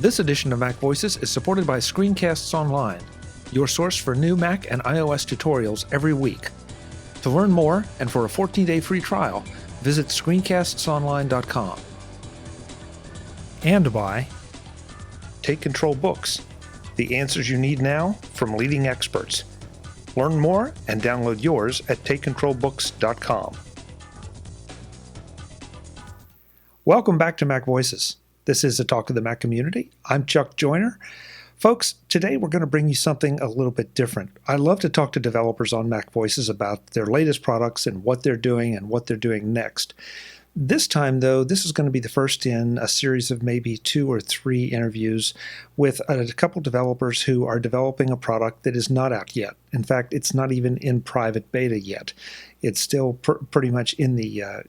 This edition of MacVoices is supported by ScreenCastsOnline, your source for new Mac and iOS tutorials every week. To learn more and for a 14-day free trial, visit ScreenCastsOnline.com. And by Take Control Books, the answers you need now from leading experts. Learn more and download yours at TakeControlBooks.com. Welcome back to MacVoices. This is a talk of the Mac community. I'm Chuck Joyner. Folks, today we're going to bring you something a little bit different. I love to talk to developers on MacVoices about their latest products and what they're doing and what they're doing next. This time, though, this is going to be the first in a series of maybe 2 or 3 interviews with a couple developers who are developing a product that is not out yet. In fact, it's not even in private beta yet. It's still pretty much in the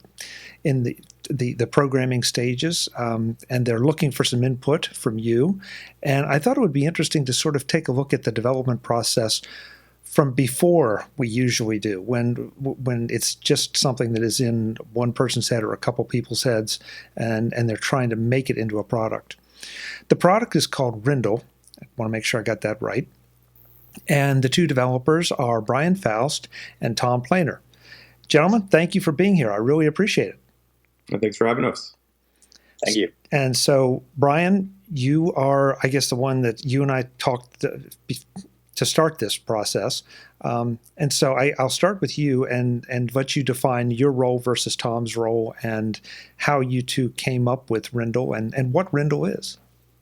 programming stages, and they're looking for some input from you. And I thought it would be interesting to sort of take a look at the development process from before we usually do, when it's just something that is in one person's head or a couple people's heads, and they're trying to make it into a product. The product is called Rindle. I want to make sure I got that right. And the 2 developers are Brian Faust and Tom Planer. Gentlemen, thank you for being here. I really appreciate it. Well, thanks for having us. Thank you. And so, Brian, you are, I guess, the one that you and I talked to start this process. And so I'll start with you and let you define your role versus Tom's role and how you two came up with Rindle and what Rindle is.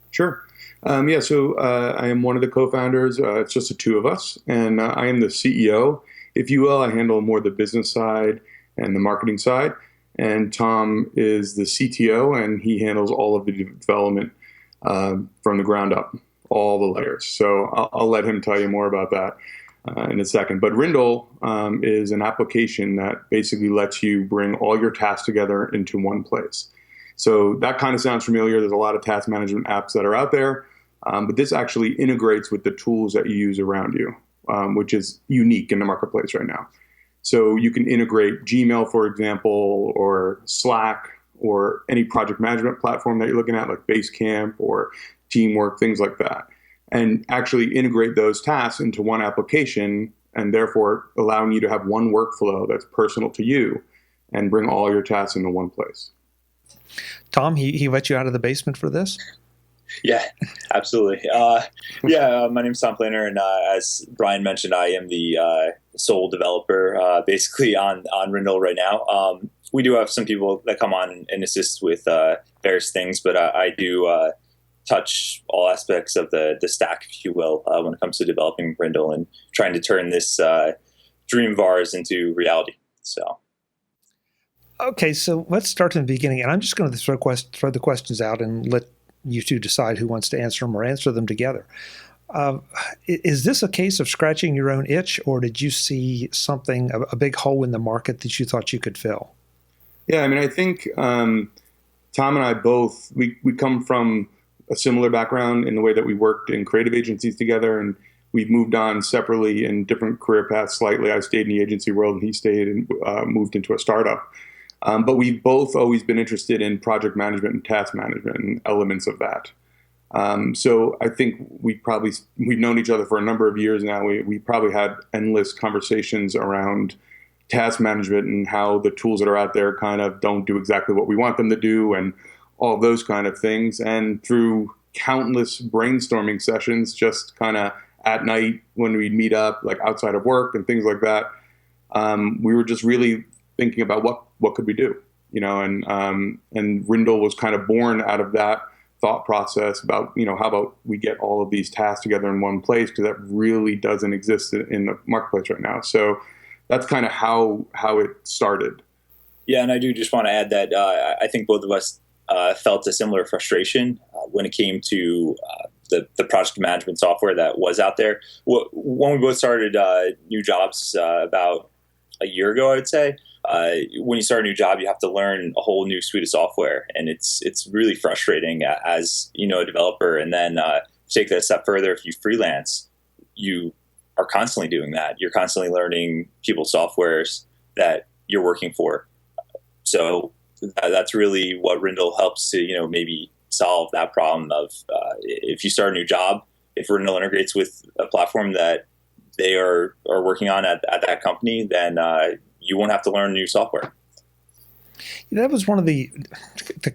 Sure. So I am one of the co-founders. It's just the 2 of us, and I am the CEO, if you will. I handle more the business side and the marketing side. And Tom is the CTO, and he handles all of the development from the ground up, all the layers. So I'll let him tell you more about that in a second. But Rindle is an application that basically lets you bring all your tasks together into one place. So that kind of sounds familiar. There's a lot of task management apps that are out there, but this actually integrates with the tools that you use around you, which is unique in the marketplace right now. So you can integrate Gmail, for example, or Slack, or any project management platform that you're looking at, like Basecamp or Teamwork, things like that, and actually integrate those tasks into one application, and therefore allowing you to have one workflow that's personal to you and bring all your tasks into one place. Tom, he let you out of the basement for this? Yeah, absolutely. My name's Tom Planer, and as Brian mentioned, I am the sole developer basically on Rindle right now. We do have some people that come on and assist with various things, but I do touch all aspects of the stack, if you will, when it comes to developing Rindle and trying to turn this dream of ours into reality. So. Okay, so let's start from the beginning, and I'm just going to throw the questions out and let you 2 decide who wants to answer them or answer them together. Is this a case of scratching your own itch, or did you see something, a big hole in the market that you thought you could fill? Yeah, I mean, I think Tom and I both, we come from a similar background in the way that we worked in creative agencies together, and we've moved on separately in different career paths slightly. I stayed in the agency world, and he stayed and moved into a startup. But we've both always been interested in project management and task management and elements of that. So I think we've known each other for a number of years now. We probably had endless conversations around task management and how the tools that are out there kind of don't do exactly what we want them to do and all those kind of things. And through countless brainstorming sessions, just kind of at night when we'd meet up, like outside of work and things like that, we were just really thinking about what could we do, and Rindle was kind of born out of that thought process about, how about we get all of these tasks together in one place, because that really doesn't exist in the marketplace right now. So that's kind of how it started. Yeah, and I do just want to add that I think both of us felt a similar frustration when it came to the project management software that was out there. When we both started new jobs about a year ago, I would say, when you start a new job, you have to learn a whole new suite of software, and it's really frustrating as a developer. And then take that a step further, if you freelance, you are constantly doing that. You're constantly learning people's softwares that you're working for. So that's really what Rindle helps to maybe solve that problem of if you start a new job, if Rindle integrates with a platform that they are working on at that company, then you won't have to learn new software. That was one of the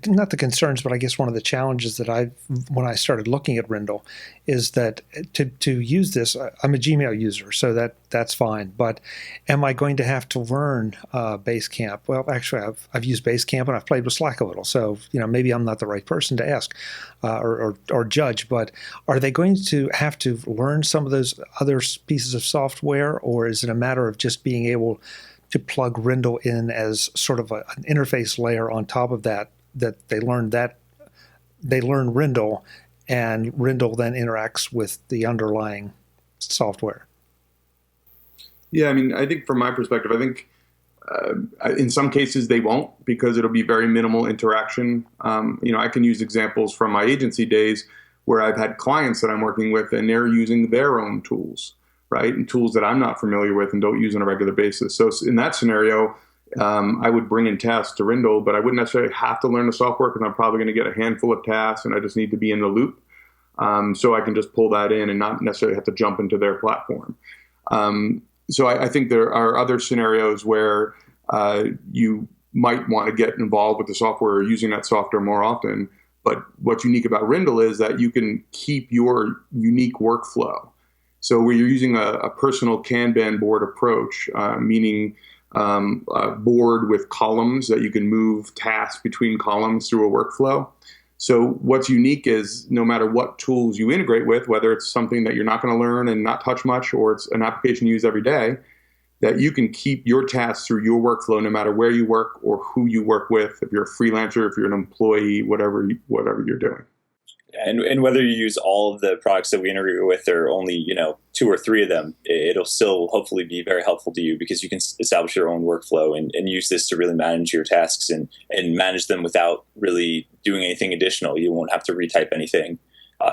not the concerns, but I guess one of the challenges that when I started looking at Rindle, is that to use this, I'm a Gmail user, so that's fine. But am I going to have to learn Basecamp? Well, actually, I've used Basecamp and I've played with Slack a little, so maybe I'm not the right person to ask or judge. But are they going to have to learn some of those other pieces of software, or is it a matter of just being able to plug Rindle in as sort of an interface layer on top of that they learn Rindle, and Rindle then interacts with the underlying software? Yeah, I mean, I think from my perspective, I think in some cases they won't, because it'll be very minimal interaction. I can use examples from my agency days where I've had clients that I'm working with and they're using their own tools, right? And tools that I'm not familiar with and don't use on a regular basis. So in that scenario, I would bring in tasks to Rindle, but I wouldn't necessarily have to learn the software, because I'm probably going to get a handful of tasks and I just need to be in the loop. So I can just pull that in and not necessarily have to jump into their platform. So I think there are other scenarios where you might want to get involved with the software or using that software more often. But what's unique about Rindle is that you can keep your unique workflow. So where you're using a personal Kanban board approach, meaning a board with columns that you can move tasks between columns through a workflow. So what's unique is no matter what tools you integrate with, whether it's something that you're not going to learn and not touch much, or it's an application you use every day, that you can keep your tasks through your workflow no matter where you work or who you work with, if you're a freelancer, if you're an employee, whatever you're doing. And whether you use all of the products that we integrate with or only, 2 or 3 of them, it'll still hopefully be very helpful to you, because you can establish your own workflow and use this to really manage your tasks and manage them without really doing anything additional. You won't have to retype anything.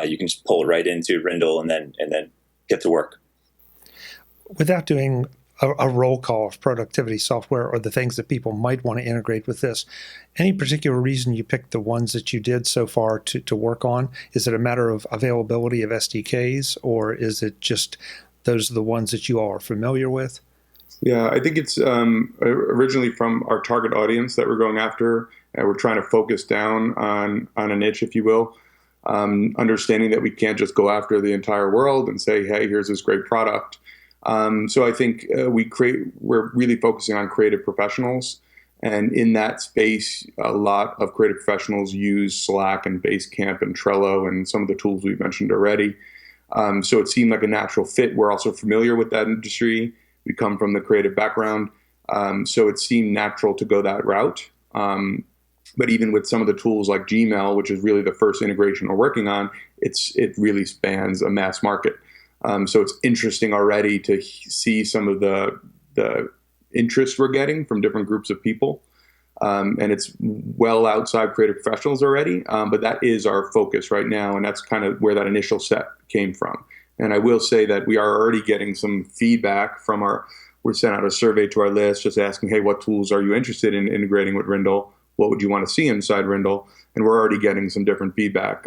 You can just pull it right into Rindle and then get to work. Without doing a roll call of productivity software or the things that people might want to integrate with this, any particular reason you picked the ones that you did so far to work on? Is it a matter of availability of SDKs, or is it just those are the ones that you all are familiar with? Yeah, I think it's originally from our target audience that we're going after. We're trying to focus down on a niche, if you will, understanding that we can't just go after the entire world and say, hey, here's this great product. So I think we're really focusing on creative professionals. And in that space, a lot of creative professionals use Slack and Basecamp and Trello and some of the tools we've mentioned already. So it seemed like a natural fit. We're also familiar with that industry. We come from the creative background. So it seemed natural to go that route. But even with some of the tools like Gmail, which is really the first integration we're working on, it really spans a mass market. So it's interesting already to see some of the interest we're getting from different groups of people. And it's well outside creative professionals already, but that is our focus right now, and that's kind of where that initial set came from. And I will say that we are already getting some feedback from we sent out a survey to our list just asking, hey, what tools are you interested in integrating with Rindle? What would you want to see inside Rindle? And we're already getting some different feedback,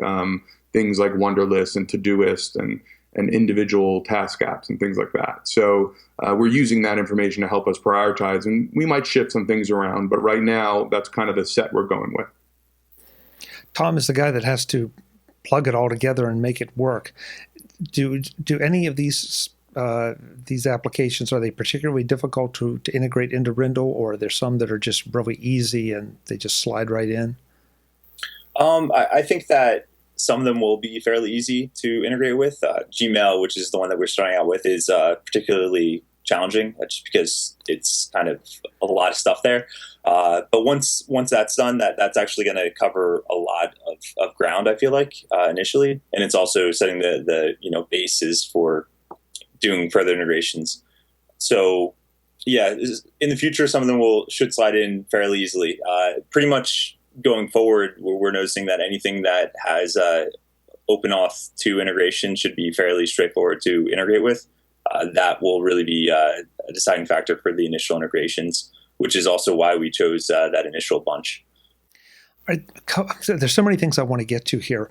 things like Wunderlist and Todoist and individual task apps and things like that. So we're using that information to help us prioritize, and we might shift some things around, but right now that's kind of the set we're going with. Tom is the guy that has to plug it all together and make it work. Do any of these applications, are they particularly difficult to integrate into Rindle, or are there some that are just really easy and they just slide right in? I think that some of them will be fairly easy to integrate with. Gmail, which is the one that we're starting out with, is particularly challenging, just because it's kind of a lot of stuff there. But once that's done, that's actually going to cover a lot of ground, I feel like, initially. And it's also setting the basis for doing further integrations. So yeah, in the future, some of them should slide in fairly easily. Pretty much going forward, we're noticing that anything that has OpenAuth 2 integration should be fairly straightforward to integrate with. That will really be a deciding factor for the initial integrations, which is also why we chose that initial bunch. There's so many things I want to get to here.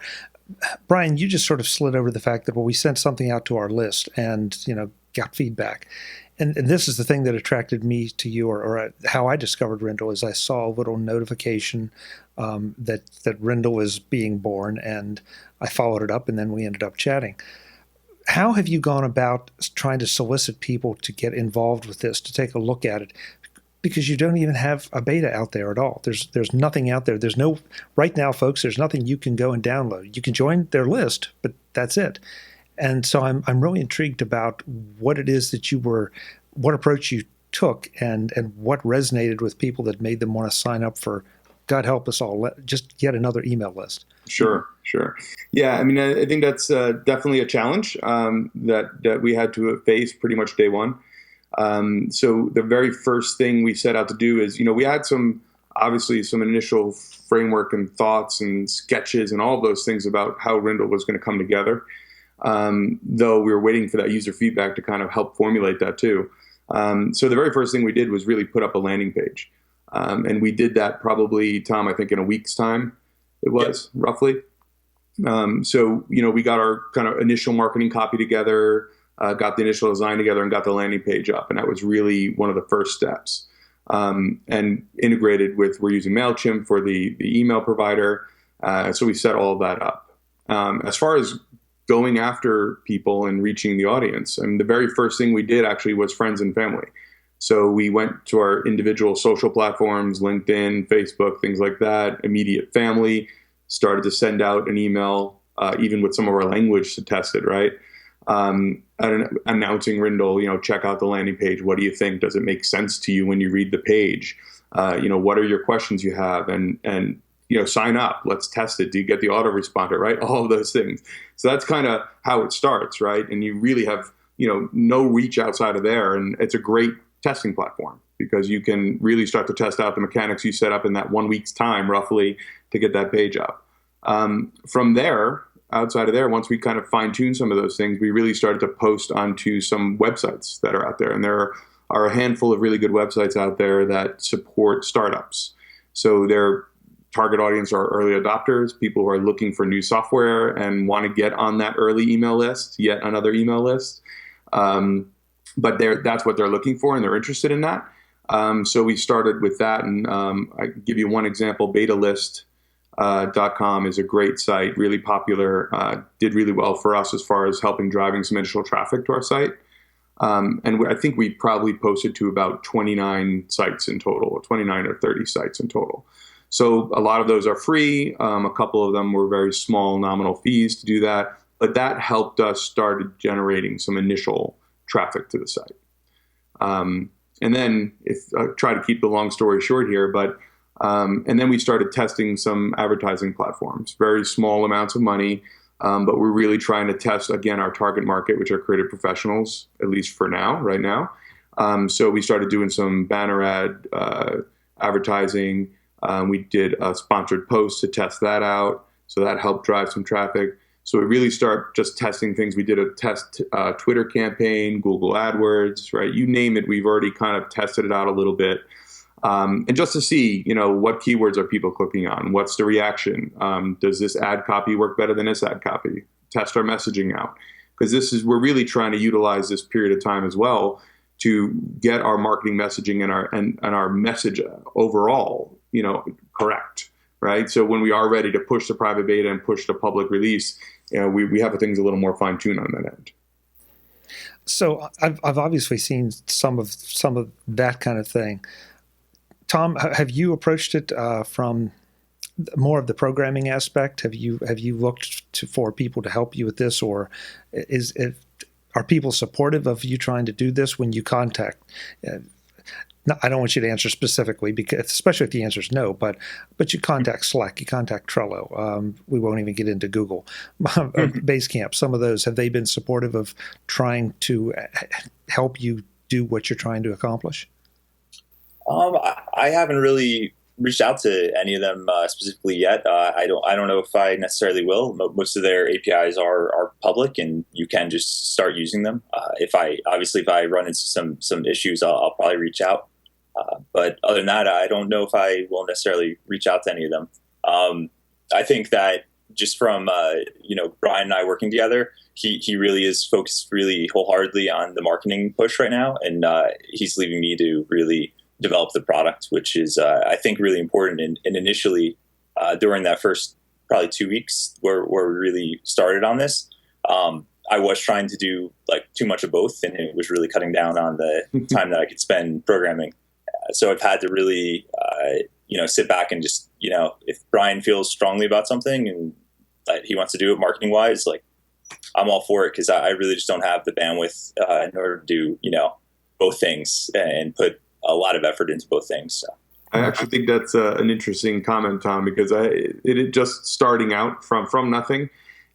Brian, you just sort of slid over the fact that, well, we sent something out to our list and, got feedback. And this is the thing that attracted me to you, or how I discovered Rindle, is I saw a little notification that Rindle was being born, and I followed it up, and then we ended up chatting. How have you gone about trying to solicit people to get involved with this, to take a look at it? Because you don't even have a beta out there at all. There's nothing out there. There's no, right now, folks, there's nothing you can go and download. You can join their list, but that's it. And so I'm really intrigued about what it is that what approach you took, and what resonated with people that made them want to sign up for, God help us all, just yet another email list. Sure. Yeah, I mean, I think that's definitely a challenge that we had to face pretty much day one. So the very first thing we set out to do is, we had obviously some initial framework and thoughts and sketches and all of those things about how Rindle was going to come together. Though we were waiting for that user feedback to kind of help formulate that too. So the very first thing we did was really put up a landing page. And we did that probably, Tom, I think in a week's time it was, roughly. So, we got our kind of initial marketing copy together, got the initial design together, and got the landing page up. And that was really one of the first steps. And integrated with, we're using MailChimp for the email provider. So we set all of that up. As far as going after people and reaching the audience, the very first thing we did actually was friends and family. So we went to our individual social platforms, LinkedIn, Facebook, things like that, immediate family, started to send out an email, even with some of our language to test it, right? Announcing Rindle, check out the landing page. What do you think? Does it make sense to you when you read the page? What are your questions you have? And sign up. Let's test it. Do you get the autoresponder, right? All of those things. So that's kind of how it starts, right? And you really have, no reach outside of there. And it's a great testing platform because you can really start to test out the mechanics you set up in that 1 week's time, roughly, to get that page up. From there, outside of there, once we kind of fine-tuned some of those things, we really started to post onto some websites that are out there. And there are a handful of really good websites out there that support startups. So their target audience are early adopters, people who are looking for new software and want to get on that early email list, yet another email list. But that's what they're looking for, and they're interested in that. So we started with that, and I can give you one example. Betalist.com is a great site, really popular, did really well for us as far as helping driving some initial traffic to our site. And I think we probably posted to about 29 sites in total, or 29 or 30 sites in total. So a lot of those are free. A couple of them were very small nominal fees to do that. But that helped us start generating some initial traffic to the site. And then if I try to keep the long story short here, and then we started testing some advertising platforms, very small amounts of money. But we're really trying to test, again, our target market, which are creative professionals, at least for now, right now. So we started doing some banner ad advertising. We did a sponsored post to test that out. So that helped drive some traffic. So we really start just testing things. We did a test Twitter campaign, Google AdWords, right? You name it. We've already kind of tested it out a little bit. And just to see, what keywords are people clicking on? What's the reaction? Does this ad copy work better than this ad copy? Test our messaging out. Because we're really trying to utilize this period of time as well to get our marketing messaging and our message overall, correct, right? So when we are ready to push the private beta and push the public release, we have things a little more fine-tuned on that end. So I've obviously seen some of that kind of thing. Tom, have you approached it from more of the programming aspect? Have you looked for people to help you with this, or are people supportive of you trying to do this when you contact? No, I don't want you to answer specifically, because especially if the answer is no. But you contact Slack, you contact Trello. We won't even get into Google, Basecamp. Some of those, have they been supportive of trying to help you do what you're trying to accomplish? I haven't really reached out to any of them specifically yet. I don't know if I necessarily will. Most of their APIs are public, and you can just start using them. If I run into some issues, I'll probably reach out. But other than that, I don't know if I will necessarily reach out to any of them. I think that just from Brian and I working together, he really is focused really wholeheartedly on the marketing push right now, and he's leaving me to really develop the product, which is I think really important. And initially, during that first probably 2 weeks where we really started on this, I was trying to do like too much of both, and it was really cutting down on the time that I could spend programming. So I've had to really, sit back and just, if Brian feels strongly about something and that he wants to do it marketing wise, like I'm all for it, because I really just don't have the bandwidth in order to do, both things and put a lot of effort into both things. So. I actually think that's an interesting comment, Tom, because it just starting out from nothing,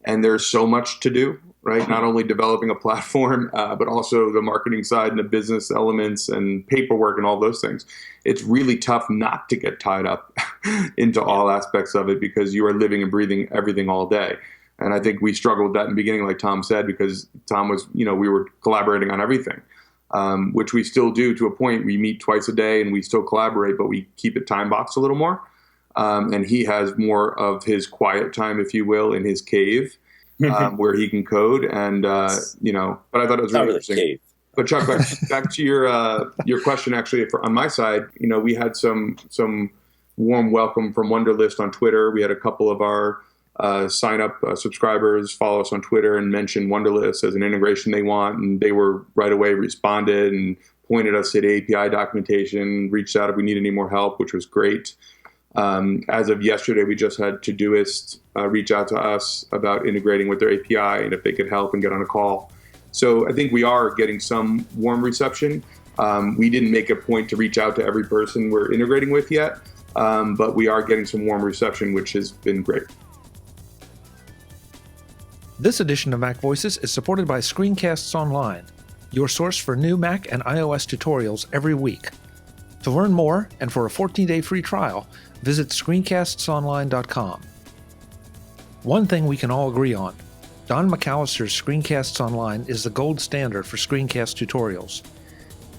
and there's so much to do, right? Not only developing a platform, but also the marketing side and the business elements and paperwork and all those things. It's really tough not to get tied up into all aspects of it, because you are living and breathing everything all day. And I think we struggled with that in the beginning, like Tom said, because Tom was, we were collaborating on everything, which we still do to a point. We meet twice a day and we still collaborate, but we keep it time boxed a little more. And he has more of his quiet time, if you will, in his cave, where he can code. And, but I thought it was really interesting. Cave. But Chuck, back to your question, actually, on my side, we had some warm welcome from Wunderlist on Twitter. We had a couple of our sign up subscribers follow us on Twitter and mention Wunderlist as an integration they want. And they were right away responded and pointed us at API documentation, reached out if we need any more help, which was great. As of yesterday, we just had Todoist reach out to us about integrating with their API and if they could help and get on a call. So I think we are getting some warm reception. We didn't make a point to reach out to every person we're integrating with yet, but we are getting some warm reception, which has been great. This edition of MacVoices is supported by ScreenCastsOnline, your source for new Mac and iOS tutorials every week. To learn more and for a 14-day free trial, visit ScreenCastsOnline.com. One thing we can all agree on: Don McAllister's Screencasts Online is the gold standard for screencast tutorials.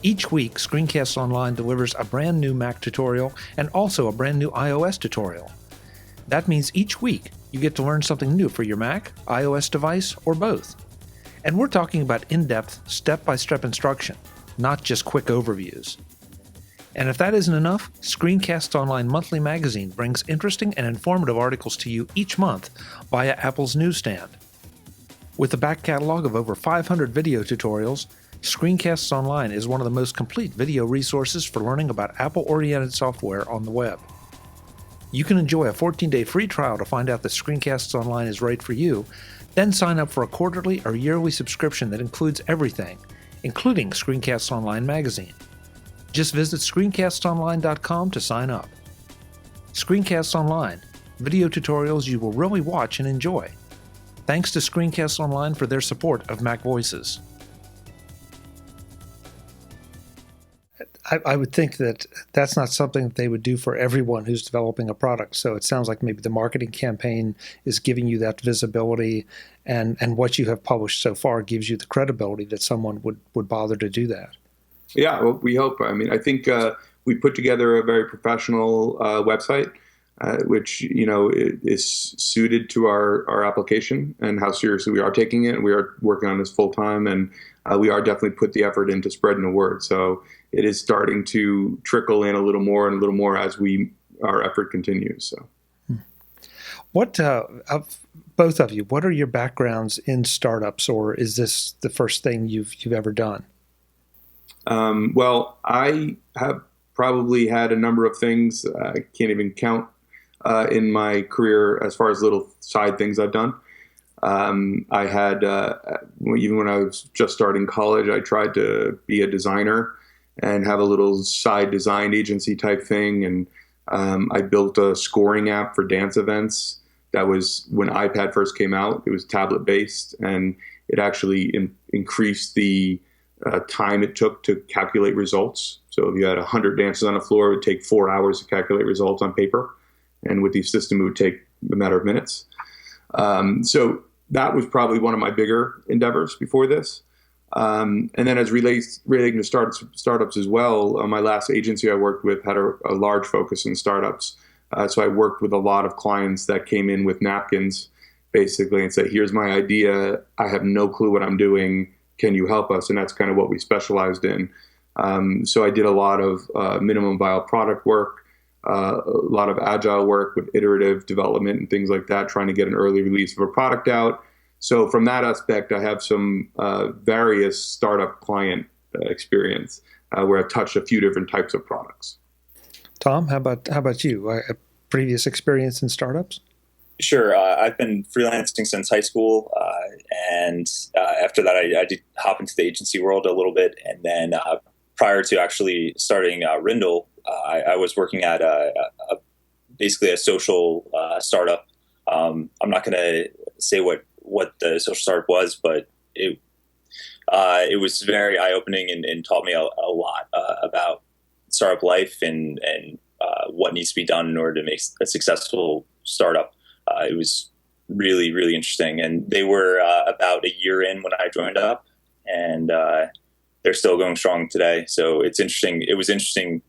Each week, Screencasts Online delivers a brand new Mac tutorial and also a brand new iOS tutorial. That means each week you get to learn something new for your Mac, iOS device, or both. And we're talking about in-depth, step-by-step instruction, not just quick overviews. And if that isn't enough, ScreenCastsOnline Monthly magazine brings interesting and informative articles to you each month via Apple's newsstand. With a back catalog of over 500 video tutorials, ScreenCastsOnline is one of the most complete video resources for learning about Apple-oriented software on the web. You can enjoy a 14-day free trial to find out that Screencasts Online is right for you, then sign up for a quarterly or yearly subscription that includes everything, including Screencasts Online magazine. Just visit ScreenCastsOnline.com to sign up. Screencasts Online, video tutorials you will really watch and enjoy. Thanks to Screencasts Online for their support of MacVoices. I would think that that's not something that they would do for everyone who's developing a product. So it sounds like maybe the marketing campaign is giving you that visibility, and what you have published so far gives you the credibility that someone would bother to do that. Yeah, well, we hope. I mean, I think we put together a very professional website, which, is suited to our application and how seriously we are taking it. We are working on this full time, and we are definitely put the effort into spreading the word. So it is starting to trickle in a little more and a little more as our effort continues. So, what of both of you? What are your backgrounds in startups, or is this the first thing you've ever done? Well, I have probably had a number of things I can't even count in my career as far as little side things I've done. I had, even when I was just starting college, I tried to be a designer and have a little side design agency type thing. And I built a scoring app for dance events. That was when iPad first came out. It was tablet based, and it actually increased the time it took to calculate results. So if you had 100 dances on the floor, it would take 4 hours to calculate results on paper. And with the system, it would take a matter of minutes. So that was probably one of my bigger endeavors before this. And then as relating to startups as well, my last agency I worked with had a large focus in startups. So I worked with a lot of clients that came in with napkins basically, and say, here's my idea. I have no clue what I'm doing. Can you help us? And that's kind of what we specialized in. So I did a lot of minimum viable product work, a lot of agile work with iterative development and things like that, trying to get an early release of a product out. So from that aspect, I have some various startup client experience where I've touched a few different types of products. Tom, how about you? A previous experience in startups? Sure. I've been freelancing since high school, and after that, I did hop into the agency world a little bit, and then prior to actually starting Rindle, I was working at basically a social startup. I'm not going to say what the social startup was, but it was very eye-opening and taught me a lot about startup life and what needs to be done in order to make a successful startup. It was really, really interesting. And they were about a year in when I joined up, and they're still going strong today. So it's interesting. It was interesting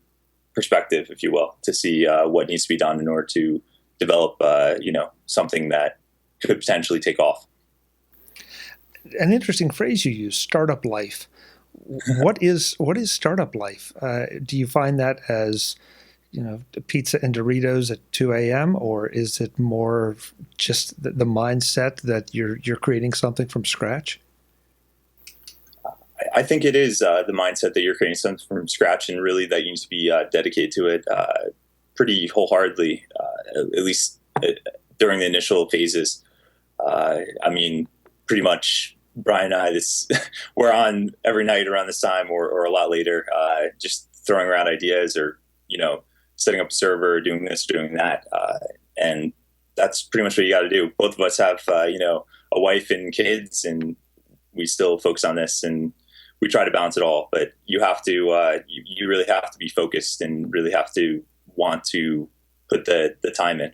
perspective, if you will, to see what needs to be done in order to develop, something that could potentially take off. An interesting phrase you use, startup life. What is startup life? Do you find that as, pizza and Doritos at 2 a.m., or is it more just the mindset that you're creating something from scratch? I think it is the mindset that you're creating something from scratch, and really that you need to be dedicated to it pretty wholeheartedly, at least during the initial phases. Pretty much Brian and I, we're on every night around this time or a lot later, just throwing around ideas or, setting up a server, doing this, doing that. And that's pretty much what you got to do. Both of us have, a wife and kids, and we still focus on this, and we try to balance it all. But you have to, you really have to be focused and really have to want to put the time in.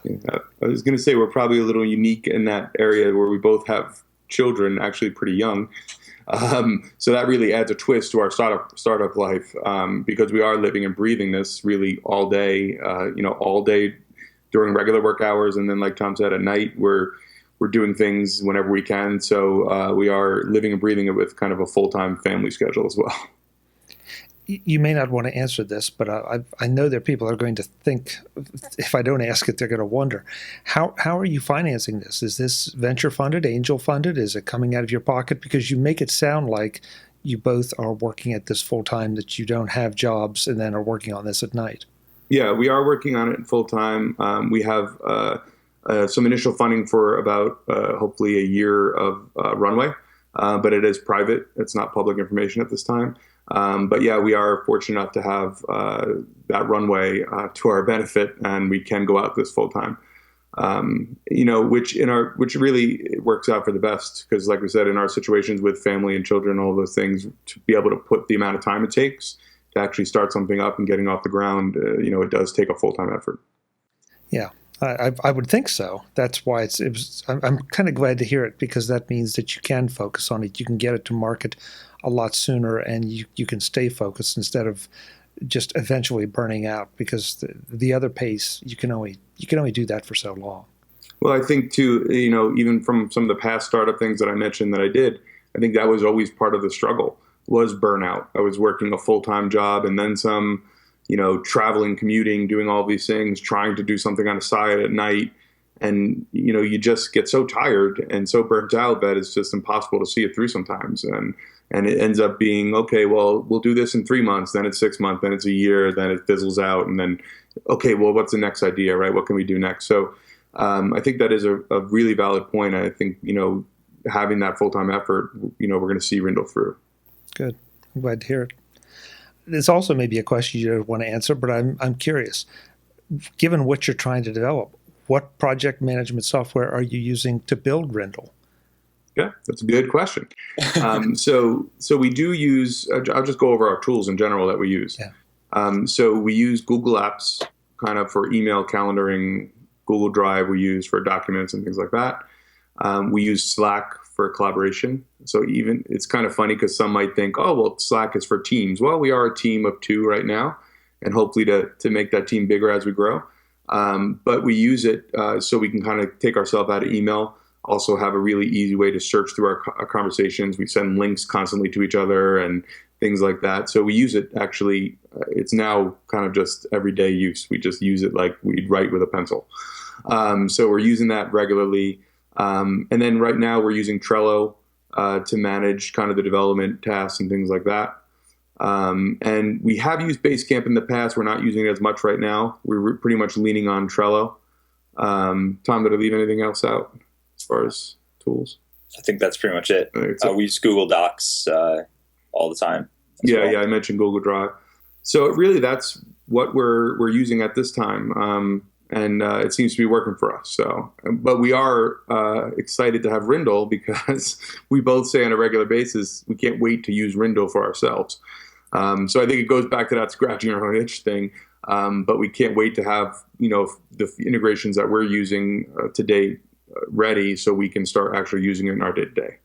Yeah, I was going to say we're probably a little unique in that area where we both have children, actually pretty young. So that really adds a twist to our startup life, because we are living and breathing this really all day, all day during regular work hours. And then, like Tom said, at night, we're doing things whenever we can. So we are living and breathing it with kind of a full-time family schedule as well. You may not want to answer this, but I know there are people that are going to think, if I don't ask it, they're going to wonder, how are you financing this? Is this venture funded, angel funded? Is it coming out of your pocket? Because you make it sound like you both are working at this full time, that you don't have jobs and then are working on this at night. Yeah, we are working on it full time. We have some initial funding for about hopefully a year of runway, but it is private. It's not public information at this time. But yeah, we are fortunate enough to have that runway to our benefit, and we can go out this full time. Which really works out for the best, because, like we said, in our situations with family and children, all those things, to be able to put the amount of time it takes to actually start something up and getting off the ground, it does take a full time effort. Yeah. I would think so. That's why I'm kind of glad to hear it, because that means that you can focus on it. You can get it to market a lot sooner, and you can stay focused instead of just eventually burning out, because the other pace, you can only do that for so long. Well, I think too, even from some of the past startup things that I mentioned that I did, I think that was always part of the struggle, was burnout. I was working a full-time job and then some, traveling, commuting, doing all these things, trying to do something on the side at night. And, you just get so tired and so burnt out that it's just impossible to see it through sometimes. And it ends up being, okay, well, we'll do this in 3 months, then it's 6 months, then it's a year, then it fizzles out. And then, okay, well, what's the next idea, right? What can we do next? So I think that is a really valid point. I think, having that full-time effort, we're going to see Rindle through. Good. I'm glad to hear it. This also may be a question you don't want to answer, but I'm curious. Given what you're trying to develop, what project management software are you using to build Rindle? Yeah, that's a good question. So we do use, I'll just go over our tools in general that we use. Yeah. So we use Google Apps kind of for email calendaring. Google Drive we use for documents and things like that. We use Slack for collaboration. So even it's kind of funny because some might think, oh, well, Slack is for teams. Well, we are a team of 2 right now, and hopefully to make that team bigger as we grow. But we use it so we can kind of take ourselves out of email. Also have a really easy way to search through our conversations. We send links constantly to each other and things like that. So we use it actually. It's now kind of just everyday use. We just use it like we'd write with a pencil. So we're using that regularly. And then right now we're using Trello to manage kind of the development tasks and things like that. And we have used Basecamp in the past. We're not using it as much right now. We're pretty much leaning on Trello. Tom, did I leave anything else out as far as tools? I think that's pretty much it. We use Google Docs all the time. Yeah, I mentioned Google Drive. So really that's what we're using at this time. And it seems to be working for us. So, but we are excited to have Rindle because we both say on a regular basis, we can't wait to use Rindle for ourselves. So I think it goes back to that scratching our own itch thing. But we can't wait to have, the integrations that we're using today ready so we can start actually using it in our day-to-day.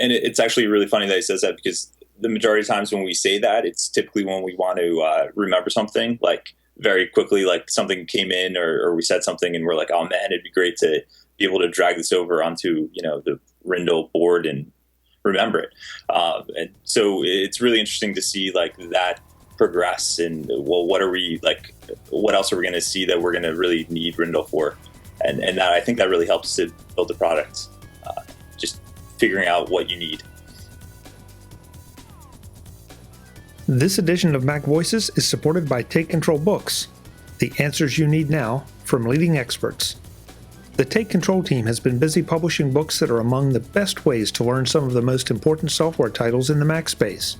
And it's actually really funny that he says that, because the majority of times when we say that, it's typically when we want to remember something, like very quickly, like something came in or we said something and we're like, oh man, it'd be great to be able to drag this over onto, the Rindle board and remember it. And so it's really interesting to see like that progress. And well, what else are we going to see that we're going to really need Rindle for? And that, I think that really helps to build the product, just figuring out what you need. This edition of MacVoices is supported by Take Control Books, the answers you need now from leading experts. The Take Control team has been busy publishing books that are among the best ways to learn some of the most important software titles in the Mac space.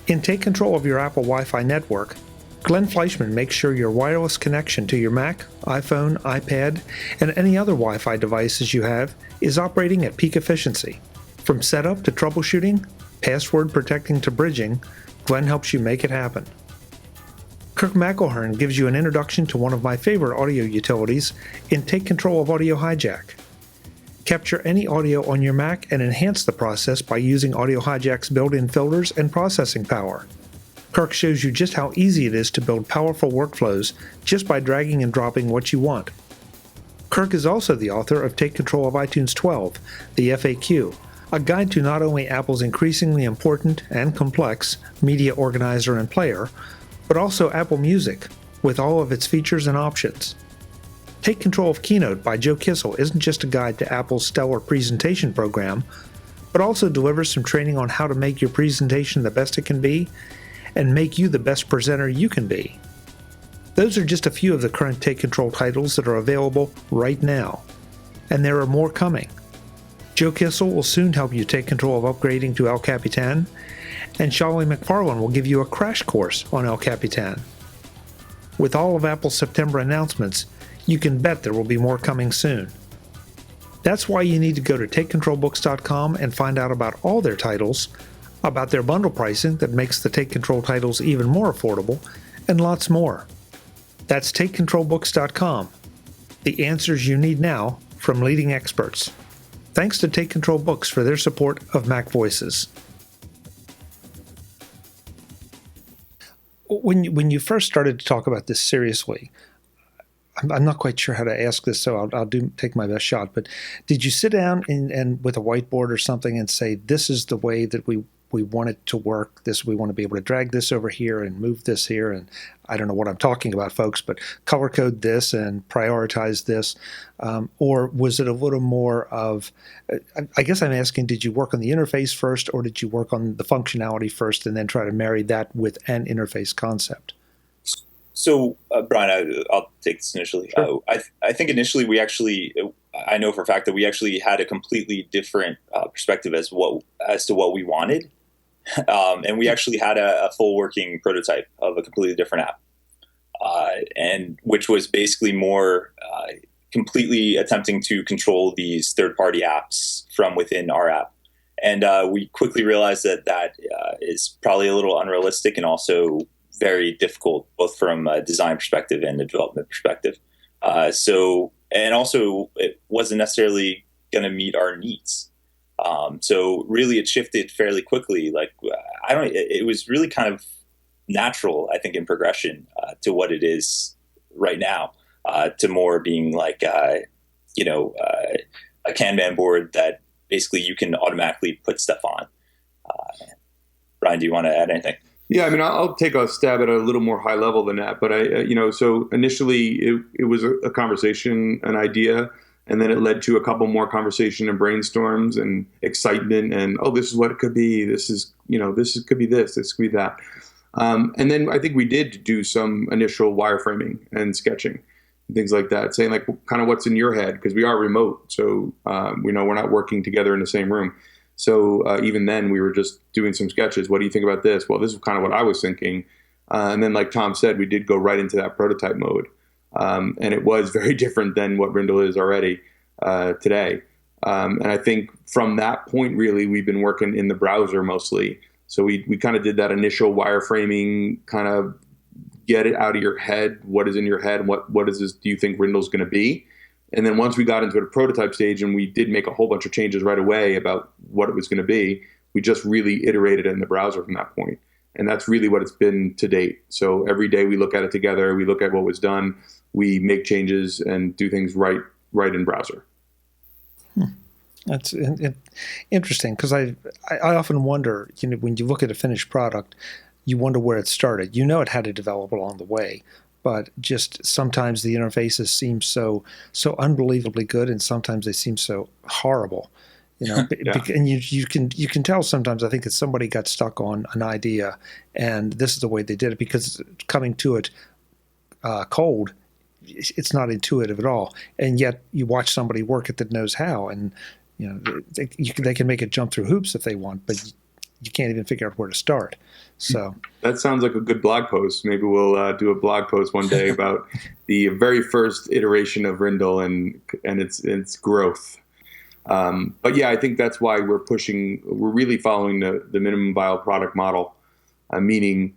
In Take Control of Your Apple Wi-Fi network, Glenn Fleischman makes sure your wireless connection to your Mac, iPhone, iPad, and any other Wi-Fi devices you have is operating at peak efficiency. From setup to troubleshooting, password protecting to bridging, Glenn helps you make it happen. Kirk McElhearn gives you an introduction to one of my favorite audio utilities in Take Control of Audio Hijack. Capture any audio on your Mac and enhance the process by using Audio Hijack's built-in filters and processing power. Kirk shows you just how easy it is to build powerful workflows just by dragging and dropping what you want. Kirk is also the author of Take Control of iTunes 12, the FAQ, a guide to not only Apple's increasingly important and complex media organizer and player, but also Apple Music, with all of its features and options. Take Control of Keynote by Joe Kissel isn't just a guide to Apple's stellar presentation program, but also delivers some training on how to make your presentation the best it can be, and make you the best presenter you can be. Those are just a few of the current Take Control titles that are available right now, and there are more coming. Joe Kissel will soon help you take control of upgrading to El Capitan, and Shali McFarlane will give you a crash course on El Capitan. With all of Apple's September announcements, you can bet there will be more coming soon. That's why you need to go to TakeControlBooks.com and find out about all their titles, about their bundle pricing that makes the Take Control titles even more affordable, and lots more. That's TakeControlBooks.com, the answers you need now from leading experts. Thanks to Take Control Books for their support of MacVoices. When you first started to talk about this seriously, I'm not quite sure how to ask this, so I'll take my best shot. But did you sit down and with a whiteboard or something and say, this is the way that we want it to work, we want to be able to drag this over here and move this here, and I don't know what I'm talking about, folks, but color code this and prioritize this, or was it a little more of, I guess I'm asking, did you work on the interface first, or did you work on the functionality first and then try to marry that with an interface concept? So, Brian, I'll take this initially. Sure. I think initially I know for a fact that we actually had a completely different perspective as to what we wanted. And we actually had a full working prototype of a completely different app, and which was basically more completely attempting to control these third-party apps from within our app. And we quickly realized that is probably a little unrealistic and also very difficult, both from a design perspective and a development perspective. And also it wasn't necessarily going to meet our needs. So really it shifted fairly quickly. It was really kind of natural, I think, in progression to what it is right now. to more being like, a Kanban board that basically you can automatically put stuff on. Brian, do you want to add anything? Yeah, I mean, I'll take a stab at a little more high level than that. But so initially it was a conversation, an idea, and then it led to a couple more conversation and brainstorms and excitement and, oh, this is what it could be. This is, could be this could be that. And then I think we did do some initial wireframing and sketching, things like that, saying like kind of what's in your head, because we are remote. So we know we're not working together in the same room. So even then we were just doing some sketches. What do you think about this? Well, this is kind of what I was thinking. And then like Tom said, we did go right into that prototype mode. And it was very different than what Rindle is already today. And I think from that point, really, we've been working in the browser mostly. So we kind of did that initial wireframing, kind of get it out of your head. What is in your head? What is this? Do you think Rindle's going to be? And then once we got into the prototype stage and we did make a whole bunch of changes right away about what it was going to be, we just really iterated in the browser from that point. And that's really what it's been to date. So every day we look at it together, we look at what was done, we make changes and do things right in browser. That's interesting, because I often wonder, when you look at a finished product, you wonder where it started. It had to develop along the way, but just sometimes the interfaces seem so unbelievably good, and sometimes they seem so horrible. Yeah. And you can tell sometimes. I think that somebody got stuck on an idea, and this is the way they did it, because coming to it cold, it's not intuitive at all. And yet you watch somebody work it that knows how, and they can make it jump through hoops if they want, but you can't even figure out where to start. So that sounds like a good blog post. Maybe we'll do a blog post one day about the very first iteration of Rindle and its growth. But yeah, I think that's why we're really following the minimum viable product model, meaning,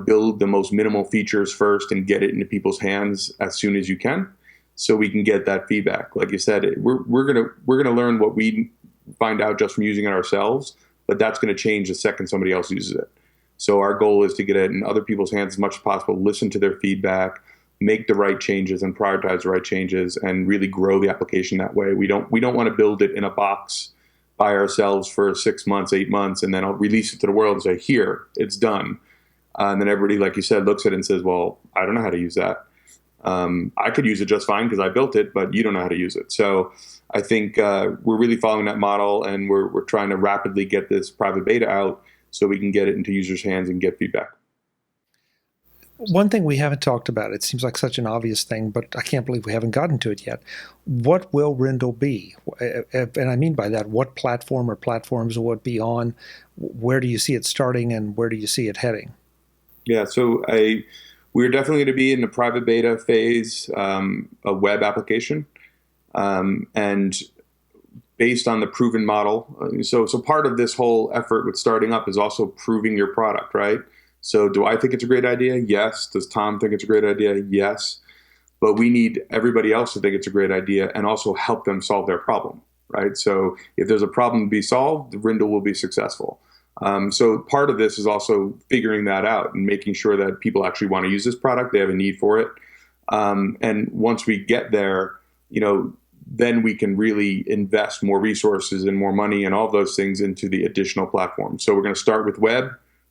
build the most minimal features first and get it into people's hands as soon as you can, so we can get that feedback. Like you said, we're gonna learn what we find out just from using it ourselves, but that's going to change the second somebody else uses it. So our goal is to get it in other people's hands as much as possible, listen to their feedback, make the right changes and prioritize the right changes, and really grow the application that way. We don't want to build it in a box by ourselves for 6 months, 8 months, and then I'll release it to the world and say, here, it's done. And then everybody, like you said, looks at it and says, well, I don't know how to use that. I could use it just fine because I built it, but you don't know how to use it. So I think we're really following that model, and we're trying to rapidly get this private beta out so we can get it into users' hands and get feedback. One thing we haven't talked about, it seems like such an obvious thing, but I can't believe we haven't gotten to it yet. What will Rindle be? And I mean by that, what platform or platforms will it be on? Where do you see it starting, and where do you see it heading? Yeah, so we're definitely going to be in the private beta phase, a web application. And based on the proven model. So part of this whole effort with starting up is also proving your product, right? So do I think it's a great idea? Yes. Does Tom think it's a great idea? Yes. But we need everybody else to think it's a great idea and also help them solve their problem, right? So if there's a problem to be solved, Rindle will be successful. So part of this is also figuring that out and making sure that people actually want to use this product, they have a need for it. And once we get there, then we can really invest more resources and more money and all those things into the additional platforms. So we're going to start with web,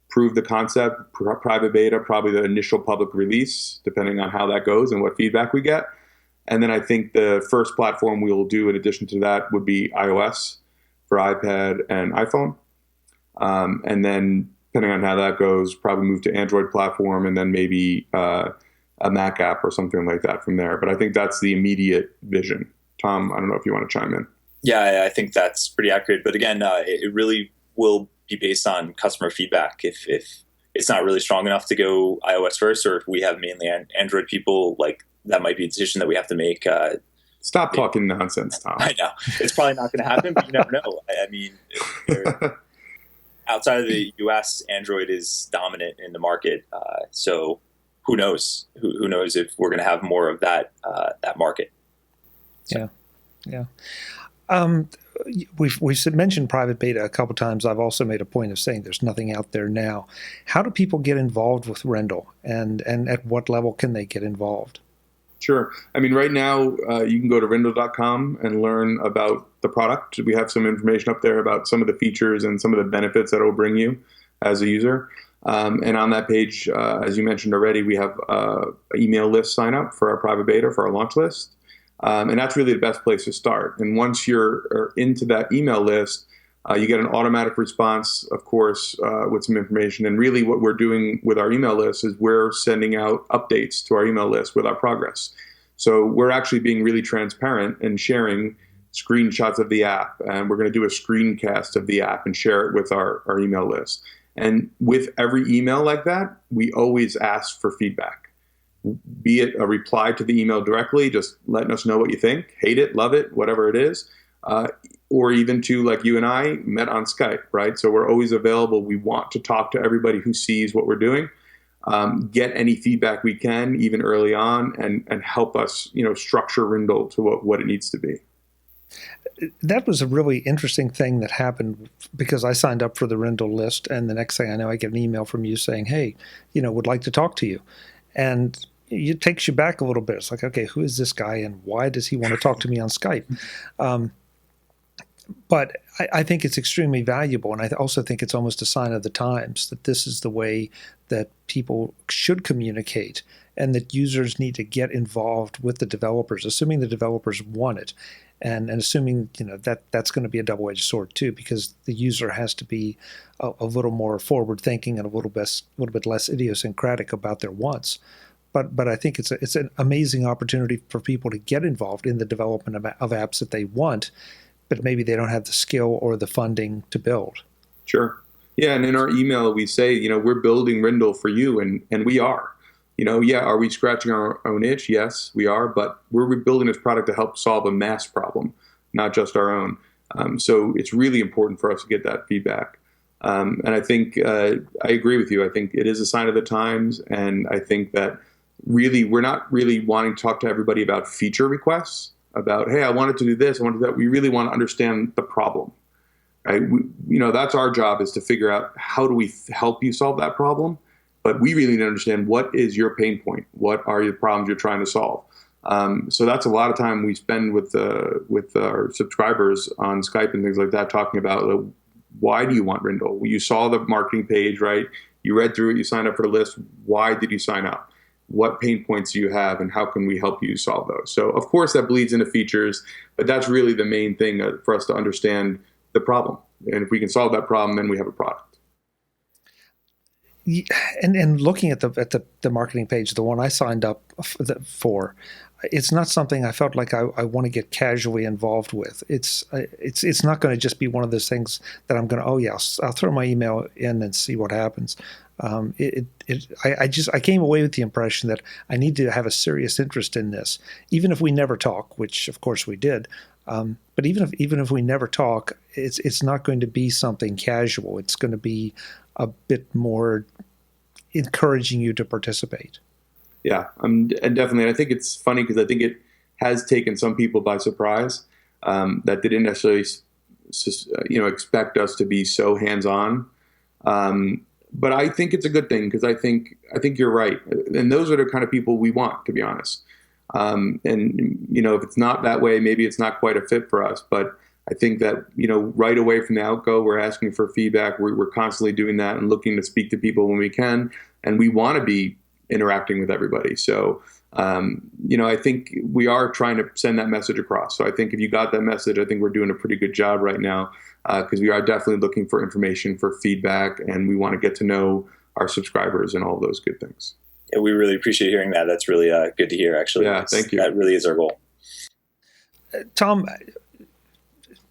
prove the concept, private beta, probably the initial public release, depending on how that goes and what feedback we get. And then I think the first platform we will do in addition to that would be iOS for iPad and iPhone. And then depending on how that goes, probably move to Android platform and then maybe a Mac app or something like that from there. But I think that's the immediate vision. Tom, I don't know if you want to chime in. Yeah, I think that's pretty accurate. But again, it really will be based on customer feedback. If it's not really strong enough to go iOS first, or if we have mainly Android people, like that might be a decision that we have to make. Stop talking nonsense, Tom. I know. It's probably not going to happen, but you never know. I mean, outside of the US, Android is dominant in the market. So who knows? Who knows if we're going to have more of that market? So. Yeah. We've mentioned private beta a couple times. I've also made a point of saying there's nothing out there now. How do people get involved with Rindle, and at what level can they get involved? Sure. I mean, right now, you can go to Rindle.com and learn about the product. We have some information up there about some of the features and some of the benefits that it will bring you as a user. And on that page, as you mentioned already, we have an email list sign up for our private beta, for our launch list. And that's really the best place to start. And once you're into that email list, you get an automatic response, of course, with some information. And really what we're doing with our email list is we're sending out updates to our email list with our progress. So we're actually being really transparent and sharing screenshots of the app. And we're going to do a screencast of the app and share it with our email list. And with every email like that, we always ask for feedback. Be it a reply to the email directly, just letting us know what you think, hate it, love it, whatever it is. Or even to, like you and I met on Skype, right? So we're always available. We want to talk to everybody who sees what we're doing, get any feedback we can, even early on, and help us, structure Rindle to what it needs to be. That was a really interesting thing that happened because I signed up for the Rindle list, and the next thing I know, I get an email from you saying, hey, would like to talk to you. And it takes you back a little bit. It's like, okay, who is this guy and why does he want to talk to me on Skype? But I think it's extremely valuable, and I also think it's almost a sign of the times that this is the way that people should communicate and that users need to get involved with the developers, assuming the developers want it, and assuming that's going to be a double-edged sword too, because the user has to be a little more forward-thinking and a little bit less idiosyncratic about their wants. But I think it's an amazing opportunity for people to get involved in the development of apps that they want, but maybe they don't have the skill or the funding to build. Sure. Yeah, and in our email, we say, we're building Rindle for you, and we are. Are we scratching our own itch? Yes, we are, but we're building this product to help solve a mass problem, not just our own. So it's really important for us to get that feedback. And I think I agree with you. I think it is a sign of the times, and I think that really we're not really wanting to talk to everybody about feature requests, about, hey, I wanted to do this, I wanted to do that. We really want to understand the problem, right? That's our job, is to figure out how do we help you solve that problem. But we really need to understand what is your pain point, what are the problems you're trying to solve. So that's a lot of time we spend with our subscribers on Skype and things like that, talking about why do you want Rindle? You saw the marketing page, right? You read through it, you signed up for the list. Why did you sign up? What pain points do you have, and how can we help you solve those? So, of course, that bleeds into features, but that's really the main thing for us to understand the problem. And if we can solve that problem, then we have a product. And looking at the marketing page, the one I signed up for, it's not something I felt like I want to get casually involved with. It's not going to just be one of those things that I'm going to, I'll throw my email in and see what happens. I came away with the impression that I need to have a serious interest in this, even if we never talk, which of course we did. But even if we never talk, it's not going to be something casual. It's going to be a bit more encouraging you to participate. Yeah, and definitely. And I think it's funny because I think it has taken some people by surprise that they didn't necessarily, expect us to be so hands-on. But I think it's a good thing, because I think you're right, and those are the kind of people we want, to be honest. And if it's not that way, maybe it's not quite a fit for us. But I think that right away from the outgo, we're asking for feedback. We're constantly doing that and looking to speak to people when we can, and we want to be interacting with everybody. So I think we are trying to send that message across. So I think if you got that message, I think we're doing a pretty good job right now, because we are definitely looking for information, for feedback, and we want to get to know our subscribers and all those good things. Yeah, we really appreciate hearing that. That's really good to hear, actually. Yeah, thank you. That really is our goal. Tom,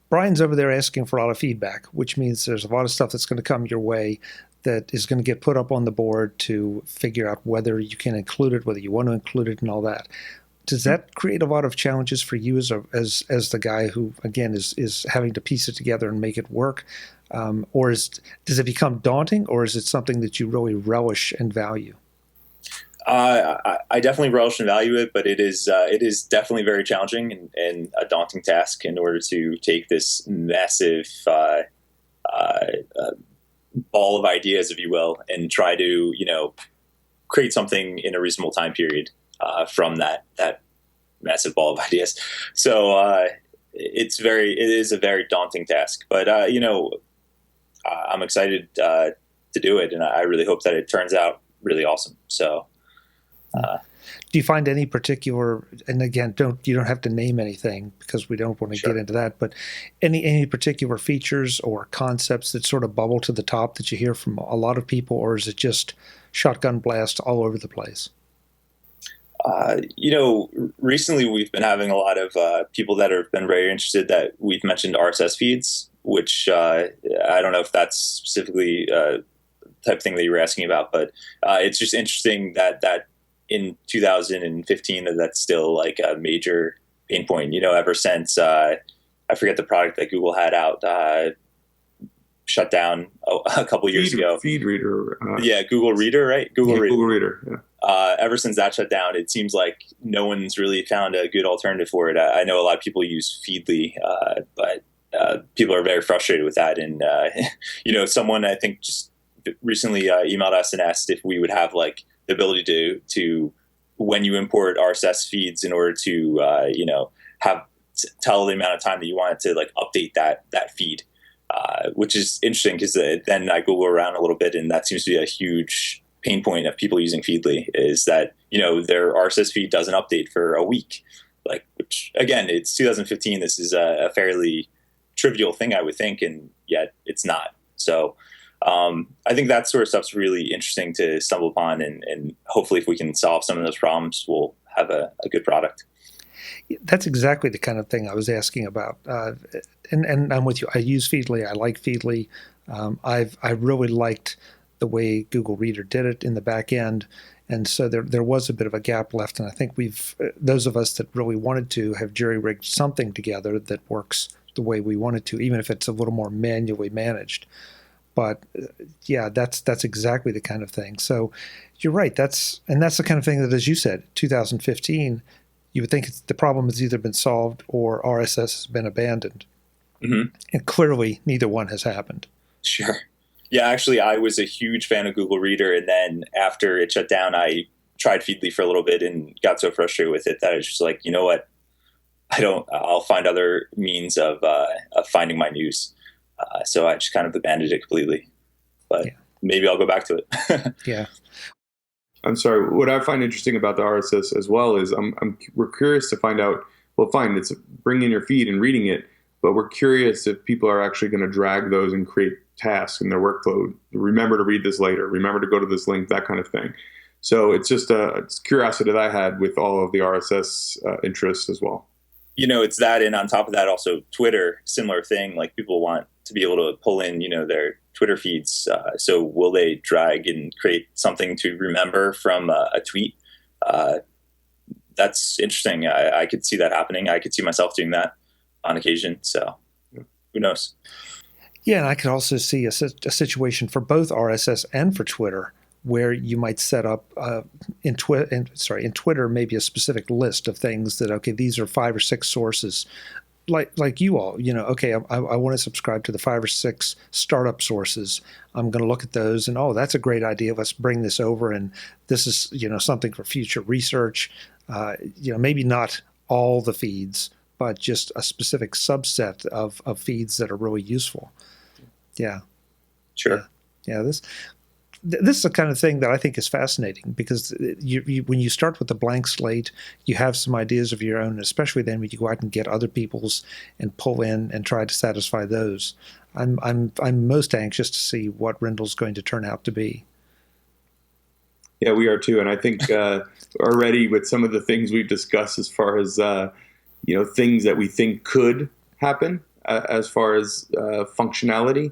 Brian's over there asking for a lot of feedback, which means there's a lot of stuff that's going to come your way that is going to get put up on the board to figure out whether you can include it, whether you want to include it, and all that. Does that create a lot of challenges for you as the guy who, again, is having to piece it together and make it work? Or does it become daunting, or is it something that you really relish and value? I definitely relish and value it, but it is definitely very challenging and a daunting task in order to take this massive ball of ideas, if you will, and try to create something in a reasonable time period. from that massive ball of ideas. So it is a very daunting task, but I'm excited to do it, and I really hope that it turns out really awesome. So. Do you find any particular, and again, you don't have to name anything because we don't want to get into that, but any particular features or concepts that sort of bubble to the top that you hear from a lot of people, or is it just shotgun blast all over the place? Recently we've been having a lot of people that have been very interested that we've mentioned RSS feeds, which I don't know if that's specifically type of thing that you were asking about, but it's just interesting that in 2015 that's still like a major pain point, ever since I forget the product that Google had out shut down a couple years ago. Feed Reader. Google Reader, right? Google Reader. Yeah. Ever since that shut down, it seems like no one's really found a good alternative for it. I know a lot of people use Feedly, but people are very frustrated with that. And someone I think just recently emailed us and asked if we would have like the ability to when you import RSS feeds in order to tell the amount of time that you want it to like update that feed, which is interesting because then I Google around a little bit, and that seems to be a huge pain point of people using Feedly is that their RSS feed doesn't update for a week, like, which again, it's 2015. This is a fairly trivial thing, I would think, and yet it's not. So I think that sort of stuff's really interesting to stumble upon, and hopefully if we can solve some of those problems, we'll have a good product. That's exactly the kind of thing I was asking about. And I'm with you. I use Feedly. I like Feedly. I really liked the way Google Reader did it in the back end. And so there was a bit of a gap left. And I think those of us that really wanted to have jury-rigged something together that works the way we wanted to, even if it's a little more manually managed. But that's exactly the kind of thing. So you're right. That's the kind of thing that, as you said, 2015, you would think the problem has either been solved or RSS has been abandoned. Mm-hmm. And clearly, neither one has happened. Sure. Yeah, actually, I was a huge fan of Google Reader, and then after it shut down, I tried Feedly for a little bit and got so frustrated with it that I was just like, you know what? I'll find other means of finding my news. So I just kind of abandoned it completely, but maybe I'll go back to it. Yeah. I'm sorry. What I find interesting about the RSS as well is we're curious to find out, well, fine, it's bringing in your feed and reading it, but we're curious if people are actually going to drag those and create tasks in their workflow. Remember to read this later. Remember to go to this link, that kind of thing. So it's just it's curiosity that I had with all of the RSS interests as well. It's that, and on top of that, also Twitter, similar thing. Like people want to be able to pull in, their Twitter feeds. So will they drag and create something to remember from a tweet? That's interesting. I could see that happening. I could see myself doing that on occasion. So who knows? Yeah, and I could also see a situation for both RSS and for Twitter where you might set up in Twitter maybe a specific list of things that, okay, these are 5 or 6 sources. Like you all, okay, I want to subscribe to the 5 or 6 startup sources. I'm going to look at those and, that's a great idea. Let's bring this over. And this is, something for future research. Maybe not all the feeds, but just a specific subset of feeds that are really useful. Yeah. Sure. Yeah. This is the kind of thing that I think is fascinating because when you start with a blank slate, you have some ideas of your own, especially then when you go out and get other people's and pull in and try to satisfy those. I'm most anxious to see what Rindle's going to turn out to be. Yeah, we are too, and I think already with some of the things we've discussed as far as things that we think could happen as far as functionality.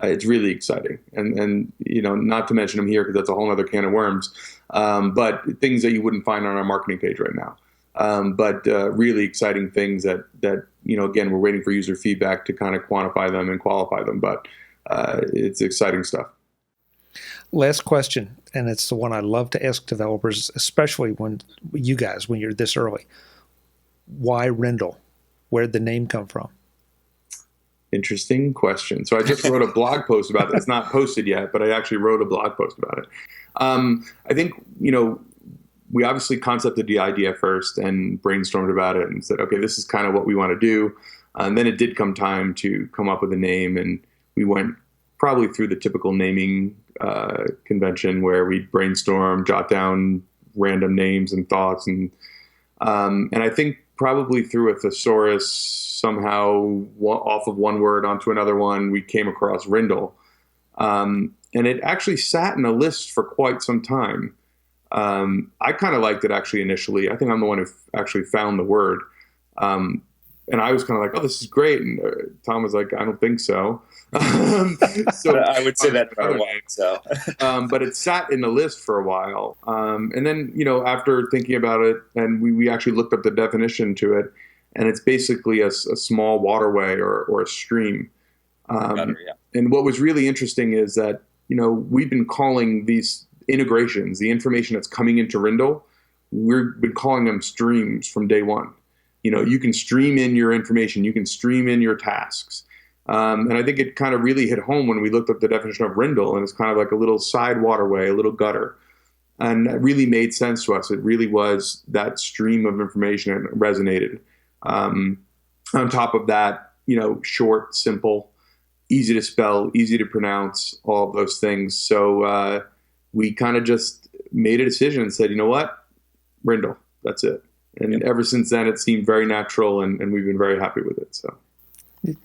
It's really exciting, and not to mention them here because that's a whole other can of worms. But things that you wouldn't find on our marketing page right now. But really exciting things that again, we're waiting for user feedback to kind of quantify them and qualify them. But it's exciting stuff. Last question, and it's the one I love to ask developers, especially when you're this early. Why Rindle? Where'd the name come from? Interesting question. So I just wrote a blog post about it. It's not posted yet, but I actually wrote a blog post about it. I think, we obviously concepted the idea first and brainstormed about it and said, okay, this is kind of what we want to do. And then it did come time to come up with a name, and we went probably through the typical naming convention where we brainstorm, jot down random names and thoughts, and I think probably through a thesaurus somehow off of one word onto another one, we came across Rindle, and it actually sat in a list for quite some time. I kind of liked it actually initially. I think I'm the one who actually found the word. And I was kind of like, oh, this is great. And Tom was like, I don't think so. So I would say that for a while. So, but it sat in the list for a while. And then, after thinking about it, and we actually looked up the definition to it, and it's basically a small waterway or a stream. And what was really interesting is that, we've been calling these integrations, the information that's coming into Rindle, we've been calling them streams from day one. You can stream in your information, you can stream in your tasks. And I think it kind of really hit home when we looked up the definition of Rindle, and it's kind of like a little side waterway, a little gutter. And that really made sense to us. It really was that stream of information, and it resonated. On top of that, short, simple, easy to spell, easy to pronounce, all of those things. So we kind of just made a decision and said, you know what, Rindle, that's it. And ever since then, it seemed very natural, and we've been very happy with it. So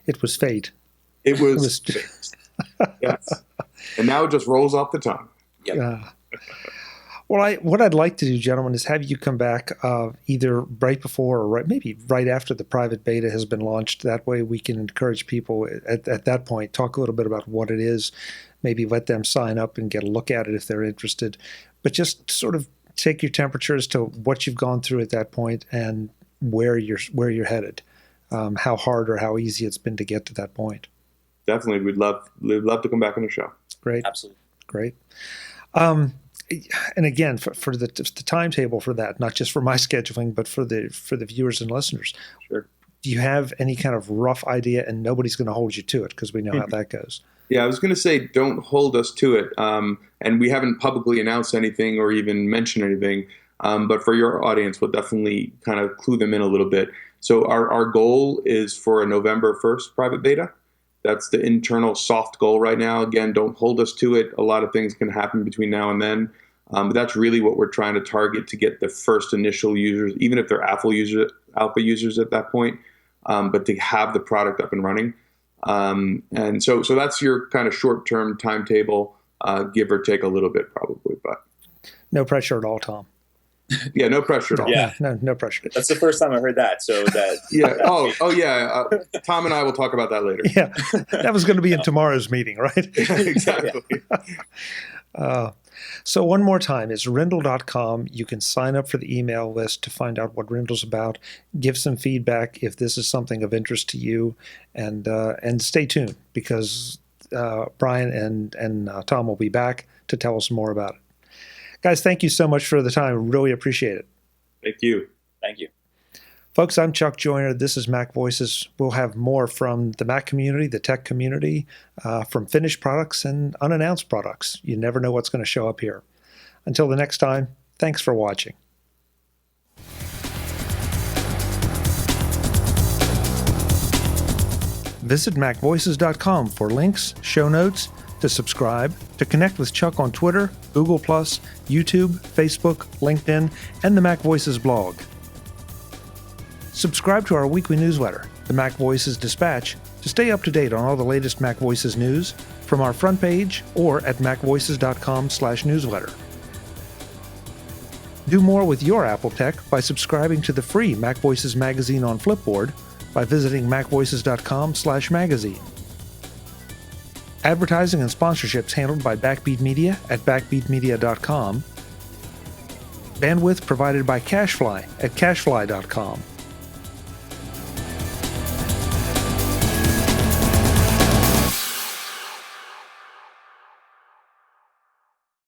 it was fate. It was yes. And now it just rolls off the tongue. Yep. Well, what I'd like to do, gentlemen, is have you come back either right before or maybe right after the private beta has been launched. That way we can encourage people at that point, talk a little bit about what it is, maybe let them sign up and get a look at it if they're interested, but just sort of take your temperature as to what you've gone through at that point and where you're headed, how hard or how easy it's been to get to that point. Definitely, we'd love to come back on the show. Great, absolutely, great. And again, for the timetable for that, not just for my scheduling, but for the viewers and listeners. Sure. Do you have any kind of rough idea? And nobody's going to hold you to it because we know how that goes. Yeah, I was going to say, don't hold us to it. And we haven't publicly announced anything or even mentioned anything. But for your audience, we'll definitely kind of clue them in a little bit. So our goal is for a November 1st private beta. That's the internal soft goal right now. Again, don't hold us to it. A lot of things can happen between now and then. But that's really what we're trying to target to get the first initial users, even if they're alpha users at that point, but to have the product up and running. And so that's your kind of short-term timetable, give or take a little bit probably, but no pressure at all, Tom. Yeah, no pressure at all. Yeah, no pressure. That's the first time I heard that. So that yeah. Tom and I will talk about that later. Yeah, that was going to be in tomorrow's meeting, right? Exactly. So one more time, it's Rindle.com. You can sign up for the email list to find out what Rindle's about. Give some feedback if this is something of interest to you, and stay tuned because Brian and Tom will be back to tell us more about it. Guys, thank you so much for the time. Really appreciate it. Thank you. Thank you. Folks, I'm Chuck Joyner. This is MacVoices. We'll have more from the Mac community, the tech community, from finished products and unannounced products. You never know what's going to show up here. Until the next time, thanks for watching. Visit MacVoices.com for links, show notes, to subscribe, to connect with Chuck on Twitter, Google+, YouTube, Facebook, LinkedIn, and the MacVoices blog. Subscribe to our weekly newsletter, the MacVoices Dispatch, to stay up to date on all the latest MacVoices news from our front page or at macvoices.com/newsletter. Do more with your Apple tech by subscribing to the free MacVoices magazine on Flipboard by visiting macvoices.com/magazine. Advertising and sponsorships handled by Backbeat Media at backbeatmedia.com. Bandwidth provided by CacheFly at cachefly.com.